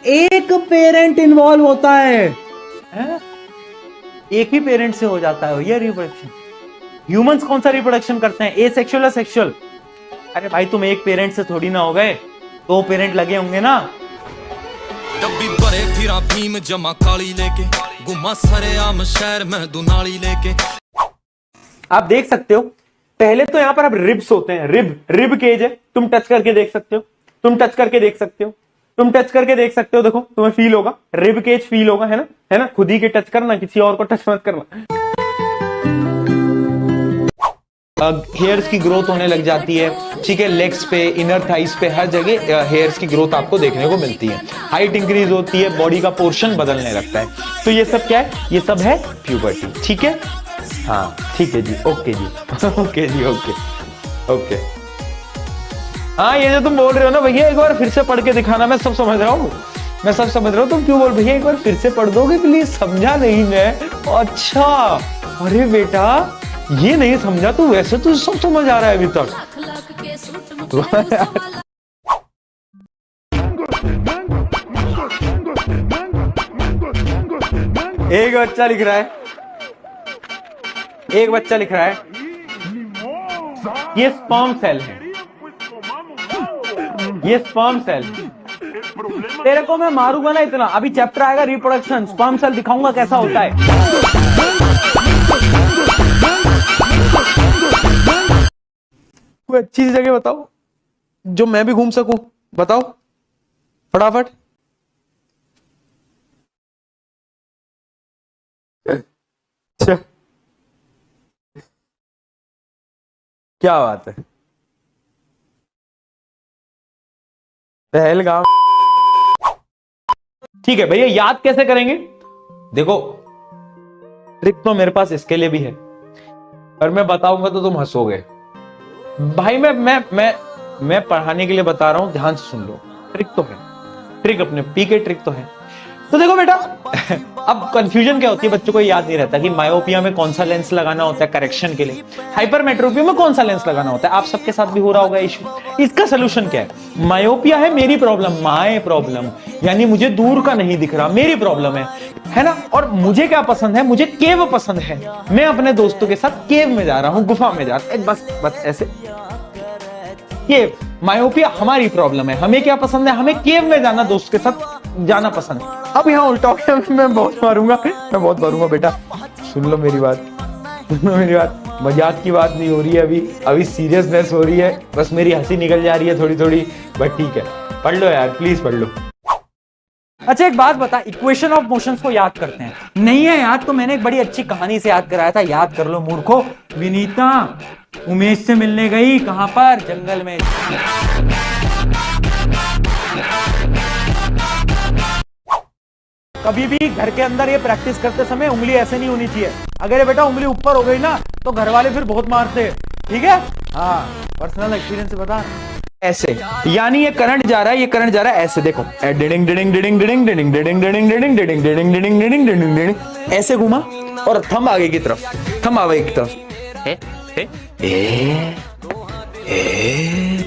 एक parent involve होता है? एक ही पेरेंट से हो जाता है ये रिप्रोडक्शन। ह्यूमंस कौन सा रिप्रोडक्शन करते हैं, ए सेक्सुअल या सेक्सुअल? अरे भाई तुम एक पेरेंट से थोड़ी ना हो गए, दो पेरेंट लगे होंगे ना। डब्बी भरे फिरा भीम जमा काली लेके, गुम्मा सरेआम शहर में दुनाली लेके। आप देख सकते हो पहले तो यहां पर अब रिब्स होते हैं, रिब केज है, तुम टच करके देख सकते हो, तुम टच करके देख सकते हो, तुम टच करके देख सकते हो, देखो तुम्हें फील होगा, रिब केज फील होगा, है ना, खुद ही के टच करना, किसी और को टच मत करना। हेयर्स की ग्रोथ होने लग जाती है, ठीक है, लेग्स पे, इनर थाइस पे, हर जगह हेयर्स की ग्रोथ आपको देखने को मिलती है, हाइट इंक्रीज होती है, बॉडी का पोर्शन बदलने लगता है। तो ये सब क्या है, ये सब है प्यूबर्टी, ठीक है। हाँ ठीक है जी, ओके जी ओके जी, ओके। हाँ ये जो तुम बोल रहे हो ना भैया, एक बार फिर से पढ़ के दिखाना, मैं सब समझ रहा हूँ, मैं सब समझ रहा हूँ, तुम क्यों बोल, भैया एक बार फिर से पढ़ दोगे प्लीज, समझा नहीं मैं। अच्छा, अरे बेटा ये नहीं समझा तू, वैसे तो सब समझ आ रहा है अभी तक। एक बच्चा लिख रहा है, एक बच्चा लिख रहा है, ये स्पर्म सेल है, ये स्पर्म सेल। तेरे को मैं मारूंगा ना इतना, अभी चैप्टर आएगा रिप्रोडक्शन, स्पर्म सेल दिखाऊंगा कैसा होता है। कोई अच्छी सी जगह बताओ जो मैं भी घूम सकूं, बताओ फटाफट। अच्छा क्या बात है, पहलगाम। ठीक है भैया, याद कैसे करेंगे? देखो ट्रिक तो मेरे पास इसके लिए भी है, पर मैं बताऊंगा तो तुम हंसोगे भाई। मैं पढ़ाने के लिए बता रहा हूं, ध्यान से सुन लो। ट्रिक तो है, ट्रिक अपने पी के ट्रिक तो है। तो देखो बेटा अब कंफ्यूजन क्या होती है, बच्चों को याद नहीं रहता कि मायोपिया में कौन सा लेंस लगाना होता है करेक्शन के लिए, हाइपरमेट्रोपिया में कौन सा लेंस लगाना होता है। आप सबके साथ भी हो रहा होगा इशू। इसका सोल्यूशन क्या है? मायोपिया है मेरी प्रॉब्लम, माय प्रॉब्लम, यानी मुझे दूर का नहीं दिख रहा, मेरी प्रॉब्लम है ना। और मुझे क्या पसंद है, मुझे केव पसंद है, मैं अपने दोस्तों के साथ केव में जा रहा हूं, गुफा में जा रहा हूं, बस ऐसे। केव, मायोपिया हमारी प्रॉब्लम है, हमें क्या पसंद है, हमें केव में जाना, दोस्त के साथ जाना पसंद है। अब यहाँ उल्टा हो गया, मैं बहुत मारूंगा बेटा, सुन लो मेरी बात, सुन लो मेरी बात, मजाक की बात नहीं हो रही है, अभी सीरियसनेस हो रही है, बस मेरी हंसी निकल जा रही है थोड़ी थोड़ी, बट ठीक है, पढ़ लो यार प्लीज पढ़ लो। अच्छा एक बात बता, इक्वेशन ऑफ मोशंस को याद करते हैं, नहीं है याद तो मैंने एक बड़ी अच्छी कहानी से याद कराया था, याद कर लो मूर्खो। विनीता उमेश से मिलने गई, कहां पर, जंगल में। कभी भी घर के अंदर ये प्रैक्टिस करते समय उंगली ऐसे नहीं होनी चाहिए, अगर ये बेटा उंगली ऊपर हो गई ना तो घर वाले फिर बहुत मारते हैं, ठीक है। हाँ पर्सनल एक्सपीरियंस से बता, ऐसे, यानी ये करंट जा रहा है, ये करंट जा रहा है ऐसे, देखो डिडिंग डिडिंग डिडिंग डिडिंग डिडिंग डिडिंग डिडिंग डिडिंग डिडिंग डिडिंग डिडिंग डिडिंग डिडिंग डिडिंग, ऐसे घुमा और थंब आगे की तरफ, थंब आगे की तरफ,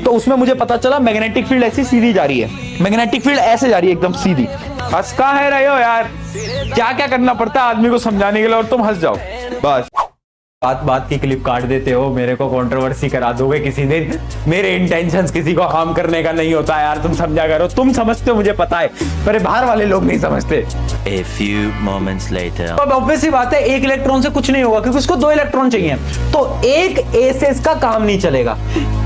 तो उसमें मुझे पता चला मैग्नेटिक फील्ड ऐसी सीधी जा रही है, मैग्नेटिक फील्ड ऐसे जा रही है एकदम सीधी। हंस का है रहे हो यार, क्या क्या करना पड़ता है आदमी को समझाने के लिए और तुम हंस जाओ बस। बात बात की क्लिप काट देते हो, मेरे को कंट्रोवर्सी करा दोगे किसी दिन। मेरे इंटेंशंस किसी को हार्म करने का नहीं होता यार, तुम समझा करो, तुम समझते हो मुझे पता है, पर बाहर वाले लोग नहीं समझते। A few moments later. अब ऑब्वियस सी बात है, एक इलेक्ट्रॉन से कुछ नहीं होगा क्योंकि उसको दो इलेक्ट्रॉन चाहिए, तो एक ए से इसका काम नहीं चलेगा।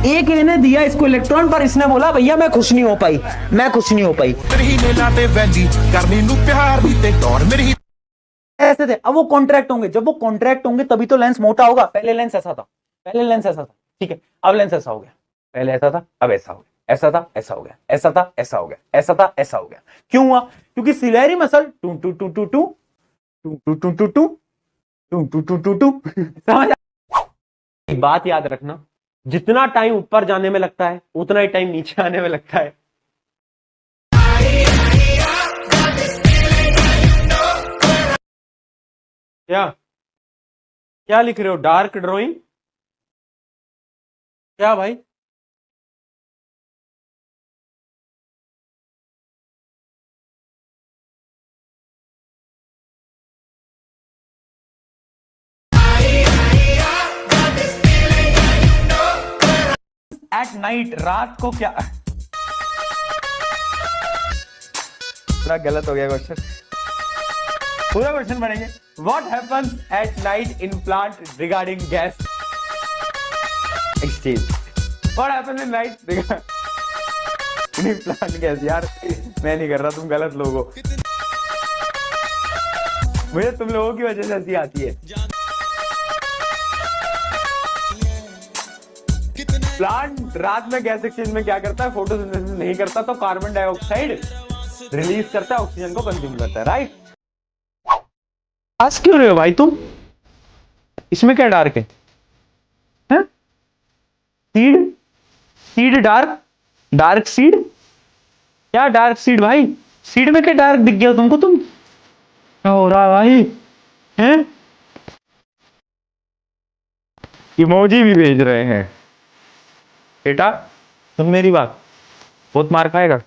एक ए ने दिया इसको इलेक्ट्रॉन, पर इसने बोला भैया मैं खुश नहीं हो पाई, मैं खुश नहीं हो पाई, ऐसे थे। अब वो कॉन्ट्रैक्ट होंगे, जब वो कॉन्ट्रैक्ट होंगे तभी तो लेंस मोटा होगा। पहले लेंस ऐसा था, पहले लेंस ऐसा था, ठीक है, अब लेंस ऐसा हो गया, पहले ऐसा था अब ऐसा हो गया, ऐसा था ऐसा हो गया, ऐसा था ऐसा हो गया, ऐसा था ऐसा हो गया। क्यों हुआ? क्योंकि सिलेरी मसल टू टू टू टू टू टू टू टू टू टू टू टू टू टू समझ। एक बात याद रखना, जितना टाइम ऊपर जाने में लगता है उतना ही टाइम नीचे आने में लगता है। क्या क्या लिख रहे हो, डार्क ड्राइंग? क्या भाई? एट नाइट, रात को क्या, पूरा गलत हो गया क्वेश्चन, पूरा क्वेश्चन पढ़ेंगे। What happens at night in plant regarding gas exchange, what happens in night in plant gas. यार मैं नहीं कर रहा, तुम गलत लोग हो, मुझे तुम लोगों की वजह से हंसी आती है। प्लांट रात में गैस एक्सचेंज में क्या करता है, फोटोसिंथेसिस नहीं करता तो कार्बन डाइऑक्साइड रिलीज करता है, ऑक्सीजन को कंज्यूम करता है, राइट। हंस क्यों रहे हो भाई तुम, इसमें क्या डार्क है? Seed, seed dark, dark seed, क्या डार्क सीड भाई, सीड में क्या डार्क दिख गया तुमको? तुम क्या हो रहा है भाई हैं? इमोजी भी भेज रहे हैं बेटा, सुन मेरी बात, बहुत मार खाएगा।